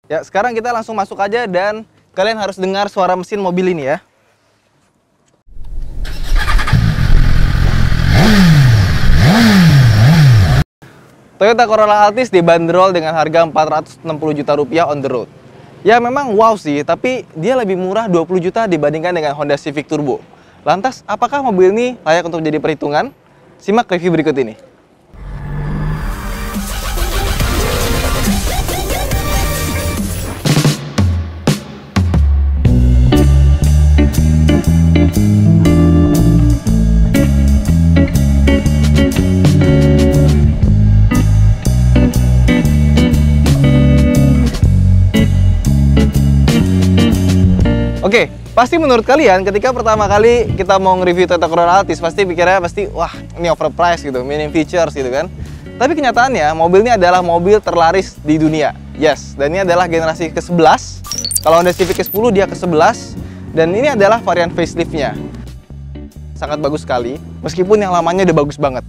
Ya, sekarang kita langsung masuk aja dan kalian harus dengar suara mesin mobil ini ya. Toyota Corolla Altis dibanderol dengan harga 460 juta rupiah on the road. Ya memang wow sih, tapi dia lebih murah 20 juta dibandingkan dengan Honda Civic Turbo. Lantas, apakah mobil ini layak untuk jadi perhitungan? Simak review berikut ini. Oke, pasti menurut kalian ketika pertama kali kita mau nge-review Toyota Corolla Altis pasti pikirnya wah ini overpriced gitu, minim features gitu kan. Tapi kenyataannya mobil ini adalah mobil terlaris di dunia. Yes, dan ini adalah generasi ke-11. Kalau Honda Civic ke-10 dia ke-11 dan ini adalah varian facelift-nya. Sangat bagus sekali, meskipun yang lamanya udah bagus banget.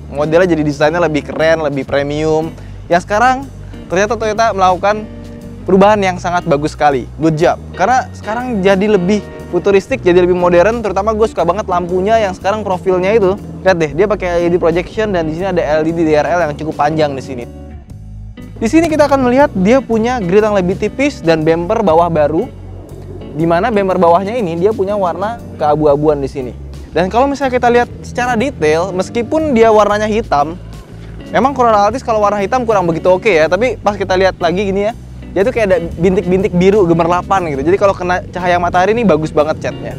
Modelnya jadi desainnya lebih keren, lebih premium. Yang sekarang ternyata Toyota melakukan perubahan yang sangat bagus sekali, good job. Karena sekarang jadi lebih futuristik, jadi lebih modern. Terutama gue suka banget lampunya yang sekarang profilnya itu. Lihat deh, dia pakai LED projection dan di sini ada LED DRL yang cukup panjang di sini. Di sini kita akan melihat dia punya grill yang lebih tipis dan bumper bawah baru. Dimana bumper bawahnya ini dia punya warna keabu-abuan di sini. Dan kalau misalnya kita lihat secara detail, meskipun dia warnanya hitam, memang Corolla Altis kalau warna hitam kurang begitu oke ya. Tapi pas kita lihat lagi gini ya, dia tuh kayak ada bintik-bintik biru gemerlapan gitu. Jadi kalau kena cahaya matahari ini bagus banget catnya.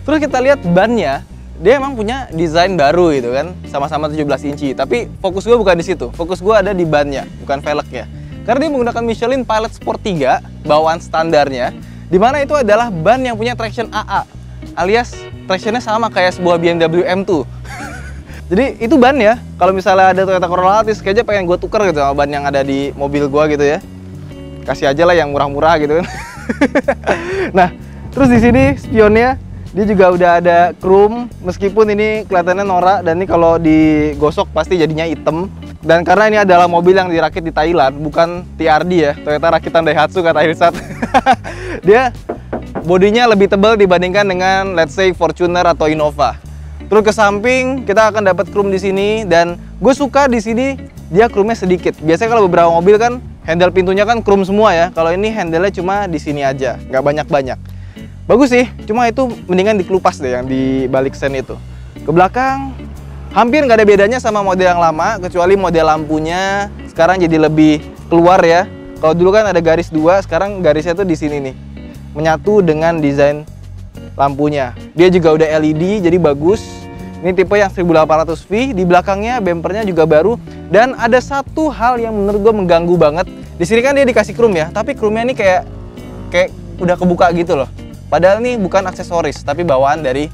Terus kita lihat bannya, dia emang punya desain baru gitu kan, sama-sama 17 inci. Tapi fokus gue bukan di situ. Fokus gue ada di bannya, bukan velgnya. Karena dia menggunakan Michelin Pilot Sport 3 bawaan standarnya, dimana itu adalah ban yang punya traction AA, alias tractionnya sama kayak sebuah BMW M2. Jadi itu ban ya. Kalau misalnya ada Toyota Corolla Altis, kayaknya pengen gue tuker gitu sama ban yang ada di mobil gue gitu ya. Kasih aja lah yang murah-murah gitu kan. Nah, terus di sini spionnya dia juga udah ada chrome, meskipun ini kelihatannya norak dan ini kalau digosok pasti jadinya hitam. Dan karena ini adalah mobil yang dirakit di Thailand, bukan TRD ya, Toyota rakitan Daihatsu kata Hirsat. Dia bodinya lebih tebal dibandingkan dengan let's say Fortuner atau Innova. Terus ke samping kita akan dapat chrome di sini dan gue suka di sini dia chrome-nya sedikit. Biasanya kalau beberapa mobil kan handle pintunya kan chrome semua ya. Kalau ini handle-nya cuma di sini aja, nggak banyak-banyak. Bagus sih, cuma itu mendingan dikelupas deh yang di balik sen itu. Ke belakang hampir nggak ada bedanya sama model yang lama, kecuali model lampunya sekarang jadi lebih keluar ya. Kalau dulu kan ada garis dua, sekarang garisnya tuh di sini nih, menyatu dengan desain lampunya. Dia juga udah LED, jadi bagus. Ini tipe yang 1800V, di belakangnya bempernya juga baru. Dan ada satu hal yang menurut gue mengganggu banget. Di sini kan dia dikasih chrome ya, tapi chrome-nya ini kayak udah kebuka gitu loh. Padahal ini bukan aksesoris, tapi bawaan dari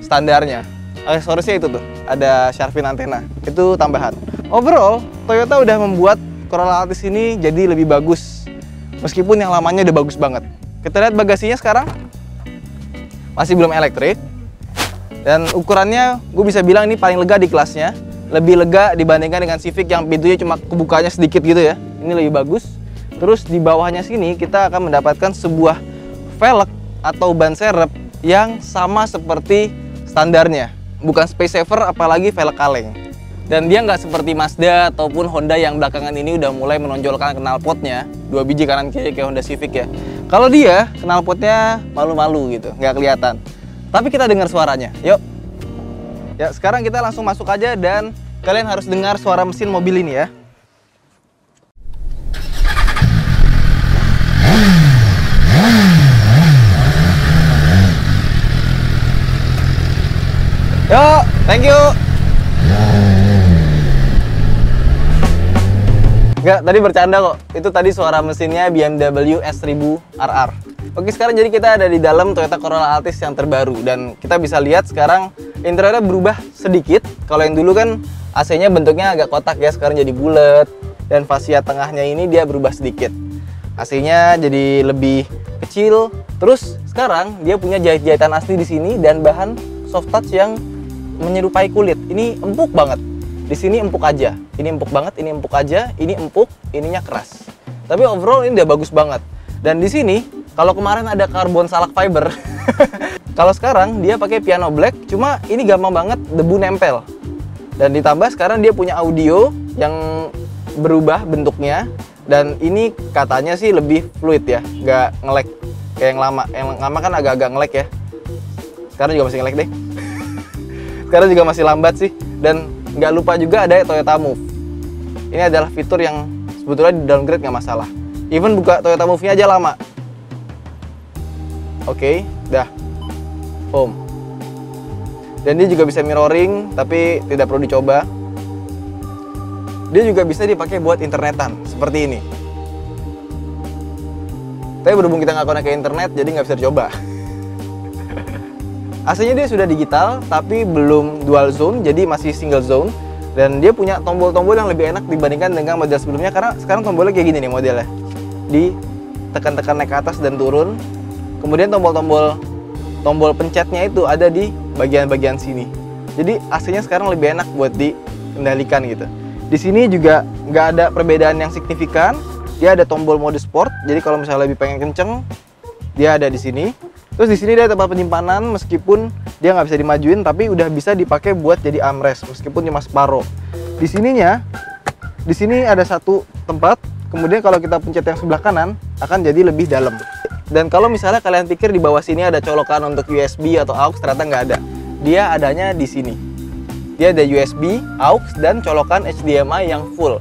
standarnya. Aksesorisnya itu tuh, ada shark fin antena. Itu tambahan. Overall, Toyota udah membuat Corolla Altis ini jadi lebih bagus. Meskipun yang lamanya udah bagus banget. Kita lihat bagasinya sekarang. Masih belum elektrik. Dan ukurannya gue bisa bilang ini paling lega di kelasnya. Lebih lega dibandingkan dengan Civic yang pintunya cuma kebukanya sedikit gitu ya. Ini lebih bagus. Terus di bawahnya sini kita akan mendapatkan sebuah velg atau ban serep yang sama seperti standarnya. Bukan space saver apalagi velg kaleng. Dan dia nggak seperti Mazda ataupun Honda yang belakangan ini udah mulai menonjolkan knalpotnya 2 biji kanan kiri kayak Honda Civic ya. Kalau dia knalpotnya malu-malu gitu, nggak kelihatan. Tapi kita dengar suaranya, yuk. Ya, sekarang kita langsung masuk aja dan kalian harus dengar suara mesin mobil ini ya. Yuk, thank you. Enggak, tadi bercanda kok. Itu tadi suara mesinnya BMW S1000 RR. Oke, sekarang jadi kita ada di dalam Toyota Corolla Altis yang terbaru. Dan kita bisa lihat sekarang interiornya berubah sedikit. Kalau yang dulu kan AC-nya bentuknya agak kotak ya, sekarang jadi bulat. Dan fascia tengahnya ini dia berubah sedikit. AC-nya jadi lebih kecil. Terus sekarang dia punya jahit-jahitan asli di sini dan bahan soft touch yang menyerupai kulit. Ini empuk banget. Di sini empuk aja. Ini empuk banget, ini empuk aja, ini empuk, ininya keras. Tapi overall ini udah bagus banget. Dan di sini kalau kemarin ada karbon salak fiber, kalau sekarang dia pakai piano black, cuma ini gampang banget debu nempel. Dan ditambah sekarang dia punya audio yang berubah bentuknya, dan ini katanya sih lebih fluid ya, nggak nge-lag kayak yang lama. Yang lama kan agak-agak nge-lag ya. Sekarang juga masih nge-lag deh. Sekarang juga masih lambat sih. Dan nggak lupa juga ada Toyota Move. Ini adalah fitur yang sebetulnya di downgrade nggak masalah. Even buka Toyota Move-nya aja lama. Oke, dah. Home. Dan dia juga bisa mirroring, tapi tidak perlu dicoba. Dia juga bisa dipakai buat internetan, seperti ini. Tapi berhubung kita nggak connect ke internet, jadi nggak bisa dicoba. AC-nya dia sudah digital, tapi belum dual zone, jadi masih single zone. Dan dia punya tombol-tombol yang lebih enak dibandingkan dengan model sebelumnya, karena sekarang tombolnya kayak gini nih modelnya. Ditekan-tekan naik ke atas dan turun. Kemudian tombol pencetnya itu ada di bagian-bagian sini. Jadi AC-nya sekarang lebih enak buat dikendalikan gitu. Di sini juga nggak ada perbedaan yang signifikan. Dia ada tombol mode sport. Jadi kalau misalnya lebih pengen kenceng, dia ada di sini. Terus di sini dia ada tempat penyimpanan, meskipun dia nggak bisa dimajuin, tapi udah bisa dipakai buat jadi armrest meskipun cuma separuh. Di sini ada satu tempat. Kemudian kalau kita pencet yang sebelah kanan akan jadi lebih dalam. Dan kalau misalnya kalian pikir di bawah sini ada colokan untuk USB atau AUX, ternyata nggak ada. Dia adanya di sini. Dia ada USB, AUX, dan colokan HDMI yang full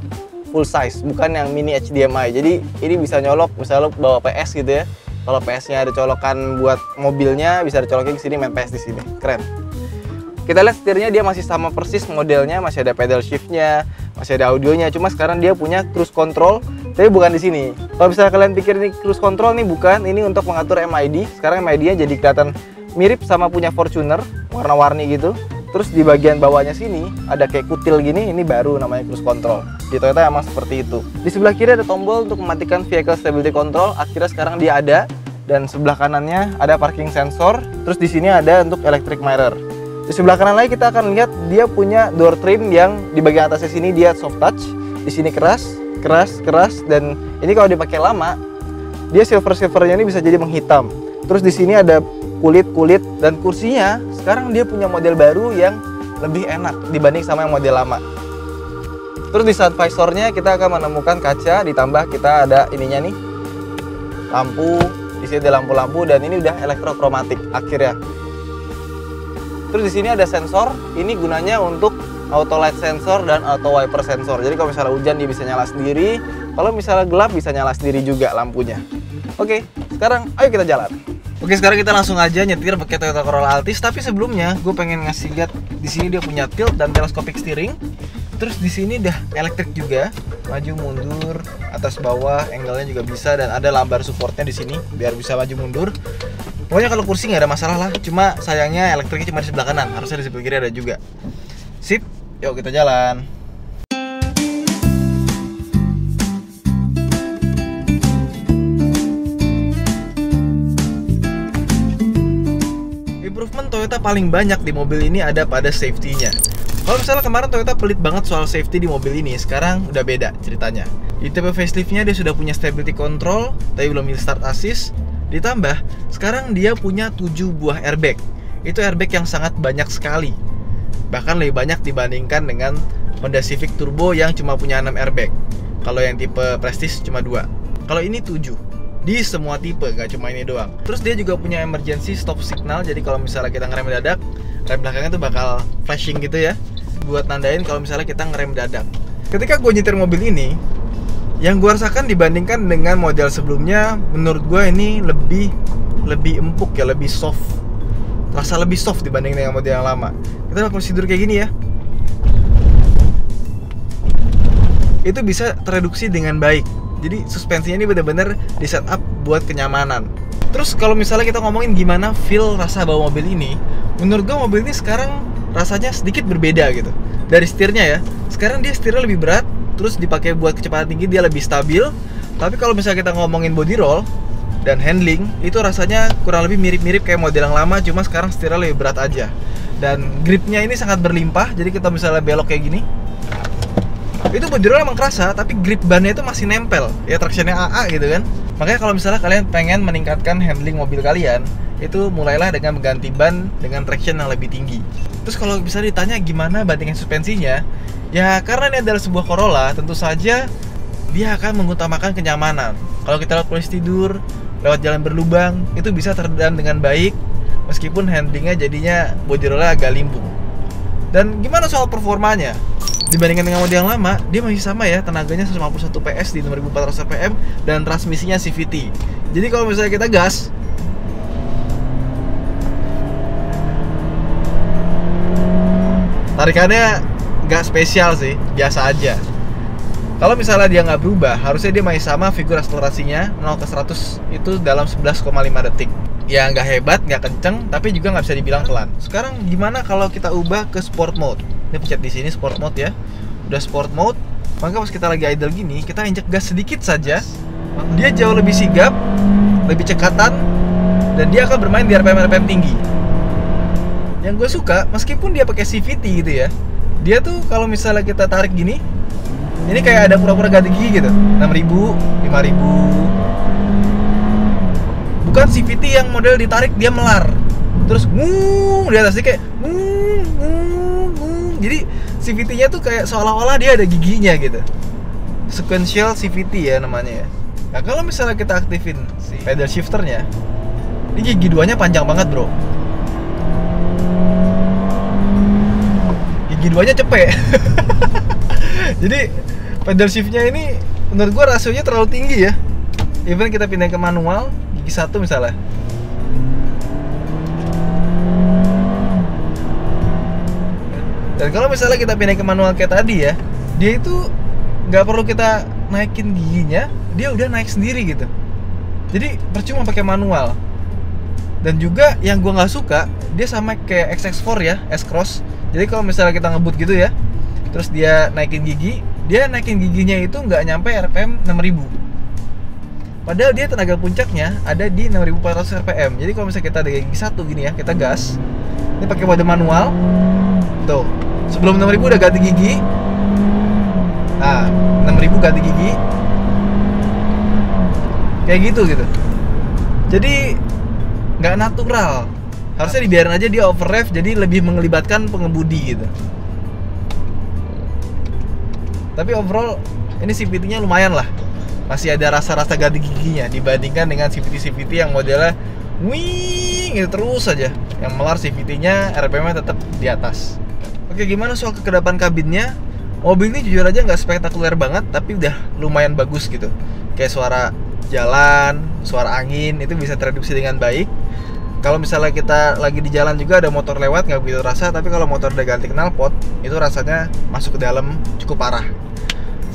size, bukan yang mini HDMI. Jadi ini bisa nyolok misalnya bawa PS gitu ya. Kalau PS-nya ada colokan buat mobilnya, bisa dicolokin ke sini, main PS di sini. Keren. Kita lihat setirnya, dia masih sama persis modelnya, masih ada pedal shift-nya, masih ada audionya. Cuma sekarang dia punya cruise control, tapi bukan di sini. Kalau misalnya kalian pikir ini cruise control, nih bukan. Ini untuk mengatur MID. Sekarang MID-nya jadi kelihatan mirip sama punya Fortuner, warna-warni gitu. Terus di bagian bawahnya sini ada kayak kutil gini, ini baru namanya cruise control. Di Toyota emang seperti itu. Di sebelah kiri ada tombol untuk mematikan vehicle stability control. Akhirnya sekarang dia ada. Dan sebelah kanannya ada parking sensor. Terus di sini ada untuk electric mirror. Di sebelah kanan lagi kita akan lihat dia punya door trim yang di bagian atasnya sini dia soft touch. Di sini keras. Dan ini kalau dipakai lama, dia silvernya ini bisa jadi menghitam. Terus di sini ada kulit dan kursinya sekarang dia punya model baru yang lebih enak dibanding sama yang model lama. Terus di sun visornya kita akan menemukan kaca, ditambah kita ada ininya nih, lampu. Di sini ada lampu-lampu dan ini udah elektrokromatik akhirnya. Terus di sini ada sensor, ini gunanya untuk auto light sensor dan auto wiper sensor. Jadi kalau misalnya hujan dia bisa nyala sendiri, kalau misalnya gelap bisa nyala sendiri juga lampunya. Oke, sekarang ayo kita jalan. Oke, sekarang kita langsung aja nyetir pakai Toyota Corolla Altis. Tapi sebelumnya, gue pengen ngasih lihat di sini dia punya tilt dan telescopic steering. Terus di sini udah elektrik juga, maju mundur, atas bawah, angle-nya juga bisa, dan ada lambar supportnya di sini biar bisa maju mundur. Pokoknya kalau kursi nggak ada masalah lah. Cuma sayangnya elektriknya cuma di sebelah kanan, harusnya di sebelah kiri ada juga. Sip, yuk kita jalan. Improvement Toyota paling banyak di mobil ini ada pada safety-nya. Kalau misalnya kemarin Toyota pelit banget soal safety di mobil ini, sekarang udah beda ceritanya. Di tipe facelift-nya dia sudah punya stability control, tapi belum hill start assist. Ditambah, sekarang dia punya 7 buah airbag. Itu airbag yang sangat banyak sekali. Bahkan lebih banyak dibandingkan dengan Honda Civic Turbo yang cuma punya 6 airbag. Kalau yang tipe Prestige cuma 2. Kalau ini 7. Di semua tipe, nggak cuma ini doang. Terus dia juga punya emergency stop signal. Jadi kalau misalnya kita ngerem mendadak, rem belakangnya tuh bakal flashing gitu ya, buat nandain kalau misalnya kita ngerem mendadak. Ketika gue nyetir mobil ini, yang gue rasakan dibandingkan dengan model sebelumnya, menurut gue ini lebih empuk ya, lebih soft. Rasa lebih soft dibanding dengan model yang lama. Kita bakal tidur kayak gini ya. Itu bisa tereduksi dengan baik. Jadi suspensinya ini benar-benar di setup buat kenyamanan. Terus kalau misalnya kita ngomongin gimana feel rasa bawa mobil ini, menurut gue mobil ini sekarang rasanya sedikit berbeda gitu. Dari setirnya ya, sekarang dia setirnya lebih berat, terus dipakai buat kecepatan tinggi dia lebih stabil. Tapi kalau misalnya kita ngomongin body roll dan handling, itu rasanya kurang lebih mirip-mirip kayak model yang lama, cuma sekarang setirnya lebih berat aja. Dan gripnya ini sangat berlimpah, jadi kita misalnya belok kayak gini, Itu bodiroll emang kerasa, tapi grip bannya itu masih nempel. Ya tractionnya AA gitu kan. Makanya kalau misalnya kalian pengen meningkatkan handling mobil kalian, itu mulailah dengan mengganti ban dengan traction yang lebih tinggi. Terus kalau bisa ditanya gimana bandingin suspensinya, ya karena ini adalah sebuah Corolla, tentu saja dia akan mengutamakan kenyamanan. Kalau kita lewat posisi tidur, lewat jalan berlubang, itu bisa teredam dengan baik, meskipun handlingnya jadinya bodirollnya agak limbung. Dan gimana soal performanya? Dibandingkan dengan model yang lama, dia masih sama ya, tenaganya 151 PS di 6400 rpm dan transmisinya CVT. Jadi kalau misalnya kita gas, tarikannya nggak spesial sih, biasa aja. Kalau misalnya dia nggak berubah, harusnya dia masih sama figur akselerasinya 0 ke 100 itu dalam 11,5 detik. Ya nggak hebat, nggak kenceng, tapi juga nggak bisa dibilang pelan. Sekarang gimana kalau kita ubah ke sport mode? Ini pencet di sini sport mode ya. Udah sport mode, maka pas kita lagi idle gini, kita injek gas sedikit saja, dia jauh lebih sigap, lebih cekatan, dan dia akan bermain di RPM tinggi. Yang gue suka, meskipun dia pakai CVT gitu ya, dia tuh kalau misalnya kita tarik gini, ini kayak ada pura-pura ganti gigi gitu, 6.000, 5.000. Bukan CVT yang model ditarik dia melar, terus di atasnya kayak jadi CVT-nya tuh kayak seolah-olah dia ada giginya gitu. Sequential CVT ya namanya ya. Nah kalau misalnya kita aktifin si pedal shifternya, ini gigi duanya panjang banget bro. Gigi duanya cepet. Jadi pedal shiftnya ini menurut gua rasionya terlalu tinggi ya. Even kita pindah ke manual, gigi 1 misalnya, dan kalau misalnya kita pindah ke manual kayak tadi ya, dia itu nggak perlu kita naikin giginya, dia udah naik sendiri gitu. Jadi percuma pakai manual. Dan juga yang gua nggak suka, dia sama kayak XX4 ya, S-Cross. Jadi kalau misalnya kita ngebut gitu ya, terus dia naikin gigi, dia naikin giginya itu nggak nyampe RPM 6000. Padahal dia tenaga puncaknya ada di 6400 rpm. Jadi kalau misalnya kita ada gigi 1 gini ya, kita gas. Ini pakai mode manual. Tuh. Sebelum 6000 udah ganti gigi. Nah, 6000 ganti gigi. Kayak gitu. Jadi nggak natural. Harusnya dibiarin aja dia over rev, jadi lebih mengelibatkan pengemudi gitu. Tapi overall ini CVT-nya lumayan lah. Masih ada rasa-rasa ganti giginya dibandingkan dengan CVT yang modelnya wing gitu terus aja. Yang melar CVT-nya RPM-nya tetap di atas. Oke, gimana soal kekedapan kabinnya? Mobil ini jujur aja nggak spektakuler banget, tapi udah lumayan bagus gitu. Kayak suara jalan, suara angin itu bisa tereduksi dengan baik. Kalau misalnya kita lagi di jalan juga ada motor lewat nggak begitu rasa, tapi kalau motor udah ganti knalpot itu rasanya masuk ke dalam cukup parah.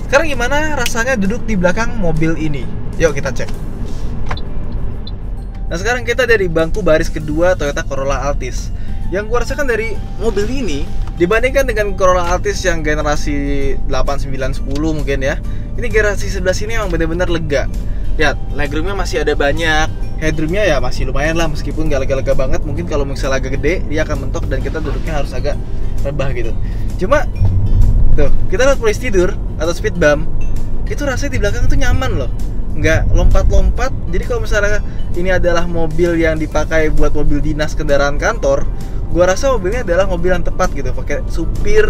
Sekarang gimana rasanya duduk di belakang mobil ini? Yuk kita cek. Nah sekarang kita dari bangku baris kedua Toyota Corolla Altis. Yang gua rasakan dari mobil ini dibandingkan dengan Corolla Altis yang generasi 8, 9, 10 mungkin ya, ini generasi 11 ini emang bener-bener lega. Lihat, legroomnya masih ada banyak, headroomnya ya masih lumayan lah, meskipun gak lega-lega banget. Mungkin kalau misalnya agak gede dia akan mentok dan kita duduknya harus agak rebah gitu. Cuma tuh, kita lihat posisi tidur atau speed bump, itu rasanya di belakang tuh nyaman loh, nggak lompat-lompat. Jadi kalau misalnya ini adalah mobil yang dipakai buat mobil dinas kendaraan kantor, gua rasa mobilnya adalah mobil yang tepat gitu, pakai supir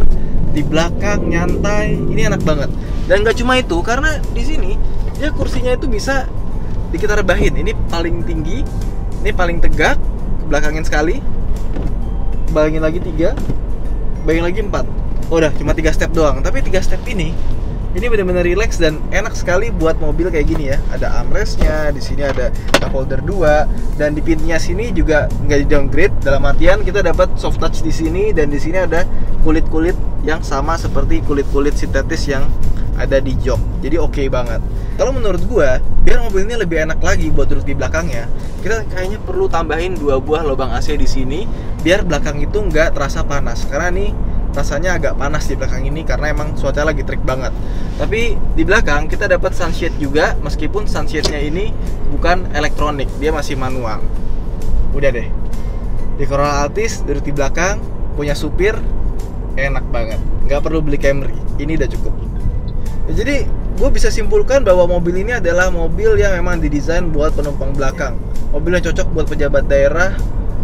di belakang nyantai, ini enak banget. Dan nggak cuma itu, karena di sini dia kursinya itu bisa kita rebahin. Ini paling tinggi, ini paling tegak, belakangin sekali, bayangin lagi 3, bayangin lagi 4. Oh, udah cuma 3 step doang, tapi 3 step ini benar-benar relax dan enak sekali buat mobil kayak gini ya. Ada armrestnya, di sini ada cup holder 2, dan di pintunya sini juga nggak di downgrade, dalam artian kita dapat soft touch di sini, dan di sini ada kulit-kulit yang sama seperti kulit-kulit sintetis yang ada di jok. Jadi oke banget. Kalau menurut gua, biar mobil ini lebih enak lagi buat duduk di belakangnya, kita kayaknya perlu tambahin 2 buah lubang AC di sini biar belakang itu nggak terasa panas. Karena nih rasanya agak panas di belakang ini karena emang cuaca lagi terik banget. Tapi di belakang kita dapat sunshade juga, meskipun sunshade-nya ini bukan elektronik, dia masih manual. Udah deh. Di Corolla Altis duduk di belakang, punya supir, enak banget. Nggak perlu beli Camry, ini udah cukup. Ya, jadi gue bisa simpulkan bahwa mobil ini adalah mobil yang memang didesain buat penumpang belakang. Mobil yang cocok buat pejabat daerah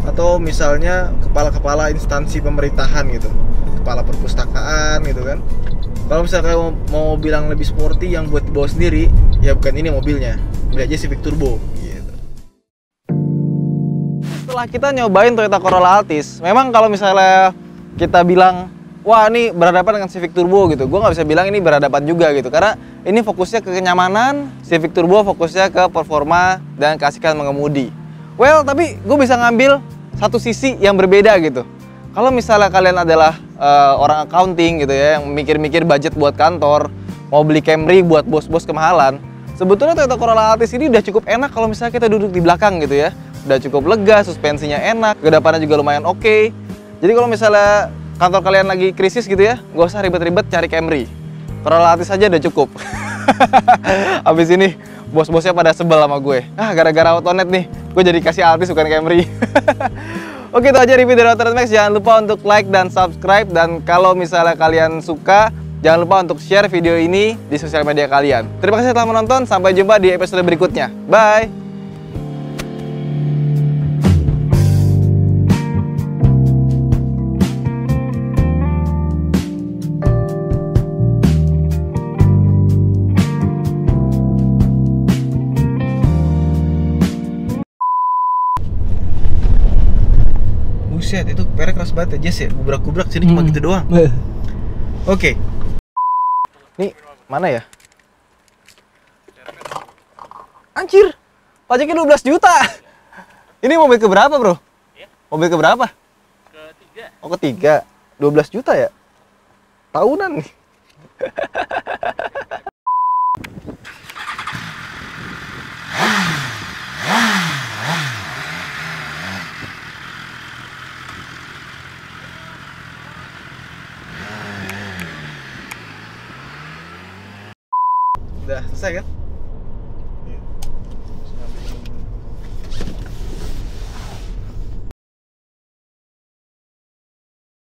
atau misalnya kepala-kepala instansi pemerintahan gitu, kepala perpustakaan gitu kan. Kalau misalnya mau bilang lebih sporty yang buat dibawa sendiri, ya bukan ini mobilnya, beli aja Civic Turbo gitu. Setelah kita nyobain Toyota Corolla Altis, memang kalau misalnya kita bilang wah ini berhadapan dengan Civic Turbo gitu, gue nggak bisa bilang ini berhadapan juga gitu, karena ini fokusnya ke kenyamanan, Civic Turbo fokusnya ke performa dan keasikan mengemudi. Well, tapi gue bisa ngambil satu sisi yang berbeda gitu. Kalau misalnya kalian adalah orang accounting gitu ya, yang mikir-mikir budget buat kantor, mau beli Camry buat bos-bos kemahalan, sebetulnya Toyota Corolla Altis ini udah cukup enak kalau misalnya kita duduk di belakang gitu ya. Udah cukup lega, suspensinya enak, kedepannya juga lumayan oke. Jadi kalau misalnya kantor kalian lagi krisis gitu ya, gak usah ribet-ribet cari Camry. Corolla Altis aja udah cukup. Abis ini bos-bosnya pada sebel sama gue. Gara-gara Autonet nih, gue jadi kasih Altis bukan Camry. Oke, itu aja review dari Autonet Max. Jangan lupa untuk like dan subscribe. Dan kalau misalnya kalian suka, jangan lupa untuk share video ini di sosial media kalian. Terima kasih telah menonton. Sampai jumpa di episode berikutnya. Bye! Buset, itu perek keras banget ya, Jess ya? Gubrak-gubrak sini cuma gitu doang. Oke. Nih, mana ya? Anjir, pajaknya 12 juta. Ini mobil keberapa, bro? Mobil keberapa? Ketiga. Oh, ketiga. 12 juta ya? Tahunan nih. Udah selesai kan?